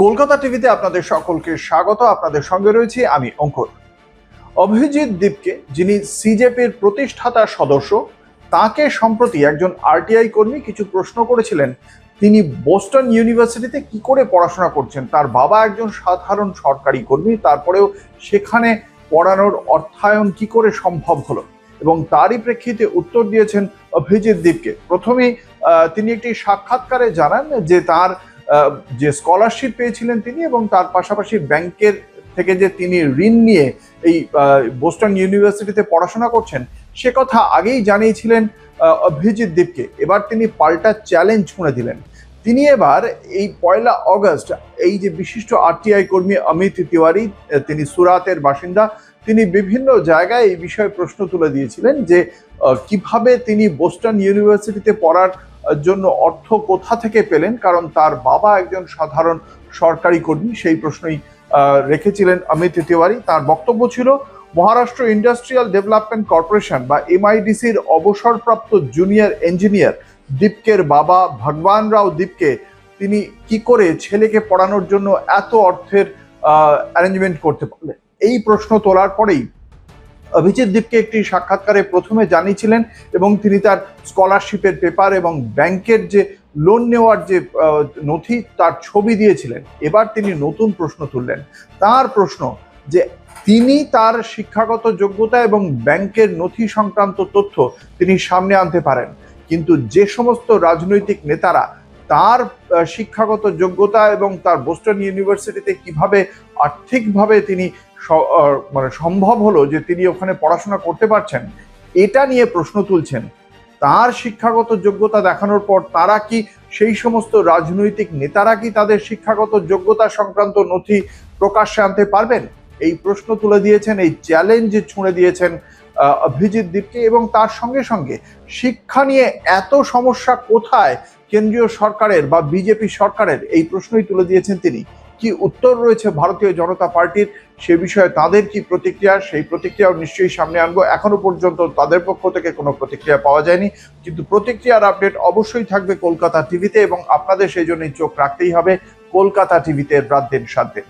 কলকাতা টিভিতে আপনাদের সকলকে স্বাগত। আপনাদের সঙ্গে রয়েছি আমি অঙ্কুর। অভিজিৎ দীপকে, যিনি সিজেপির প্রতিষ্ঠাতা সদস্য, তাকে সম্প্রতি একজন আরটিআই কর্মী কিছু প্রশ্ন করেছিলেন। তিনি বোস্টন ইউনিভার্সিটিতে কি করে পড়াশোনা করছেন। তার বাবা একজন সাধারণ সরকারি কর্মী, তারপরেও সেখানে পড়ানোর অর্থায়ন কি করে সম্ভব হলো, এবং তারই প্রেক্ষিতে উত্তর দিয়েছেন অভিজিৎ দীপকে। প্রথমেই তিনি একটি সাক্ষাৎকারে জানান যে তার যে স্কলারশিপ পেয়েছিলেন তিনি, এবং তার পাশাপাশি ব্যাংকের থেকে যে তিনি ঋণ নিয়ে এই বোস্টন ইউনিভার্সিটিতে পড়াশোনা করছেন সে কথা আগেই জানিয়েছিলেন অভিজিৎ দীপকে। এবার তিনি পাল্টা চ্যালেঞ্জ ছুঁড়ে দিলেন। তিনি এবার এই 1 অগস্ট এই যে বিশিষ্ট আরটিআই কর্মী অমিত তিওয়ারি, তিনি সুরাতের বাসিন্দা, তিনি বিভিন্ন জায়গায় এই বিষয়ে প্রশ্ন তুলে দিয়েছিলেন যে কিভাবে তিনি বোস্টন ইউনিভার্সিটিতে পড়ার জন্য অর্থ কোথা থেকে পেলেন, কারণ তার বাবা একজন সাধারণ সরকারি কর্মী। সেই প্রশ্নই রেখেছিলেন অমিত তিওয়ারি। তার বক্তব্য ছিল, মহারাষ্ট্র ইন্ডাস্ট্রিয়াল ডেভেলপমেন্ট কর্পোরেশন বা এমআইডিসির অবসরপ্রাপ্ত জুনিয়র ইঞ্জিনিয়ার দীপকের বাবা ভগবান রাও দীপকে তিনি কি করে ছেলেকে পড়ানোর জন্য এত অর্থের অ্যারেঞ্জমেন্ট করতে পারলেন। এই প্রশ্ন তোলার পরেই অভিজিৎ দীপকে একটি সাক্ষাৎকারে প্রথমে জানিয়েছিলেন, এবং তিনি তার স্কলারশিপের পেপার এবং ব্যাংকের যে লোন নেওয়ার যে নথি তার ছবি দিয়েছিলেন। এবার তিনি নতুন প্রশ্ন তুললেন। তার প্রশ্ন যে তিনি তার শিক্ষাগত যোগ্যতা এবং ব্যাংকের নথি সংক্রান্ত তথ্য তিনি সামনে আনতে পারেন, কিন্তু যে সমস্ত রাজনৈতিক নেতারা তার শিক্ষাগত যোগ্যতা এবং তার বোস্টন ইউনিভার্সিটিতে কিভাবে আর্থিকভাবে তিনি মানে সম্ভব হলো যে তিনি ওখানে পড়াশোনা করতে পারছেন, এটা নিয়ে প্রশ্ন তুলছেন। তার শিক্ষাগত যোগ্যতা দেখানোর পর তারা কি, সেই সমস্ত রাজনৈতিক নেতারা কি তাদের শিক্ষাগত যোগ্যতা সংক্রান্ত নথি প্রকাশ্যে আনতে পারবেন? এই প্রশ্ন তুলে দিয়েছেন, এই চ্যালেঞ্জ ছুঁড়ে দিয়েছেন অভিজিৎ দীপকে। এবং তার সঙ্গে সঙ্গে শিক্ষা নিয়ে এত সমস্যা কোথায় কেন্দ্রীয় সরকারের বা বিজেপি সরকারের, এই প্রশ্নই তুলে দিয়েছেন তিনি। কি উত্তর রয়েছে ভারতীয় জনতা পার্টির সে বিষয়ে তাদের কি প্রতিক্রিয়া, সেই প্রতিক্রিয়াও নিশ্চয়ই সামনে আনবো। এখনো পর্যন্ত তাদের পক্ষ থেকে কোনো প্রতিক্রিয়া পাওয়া যায়নি, কিন্তু প্রতিক্রিয়ার আপডেট অবশ্যই থাকবে কলকাতা টিভিতে, এবং আপনাদের সেই জন্যই চোখ রাখতেই হবে কলকাতা টিভিতে রাত দিন 7 দিন।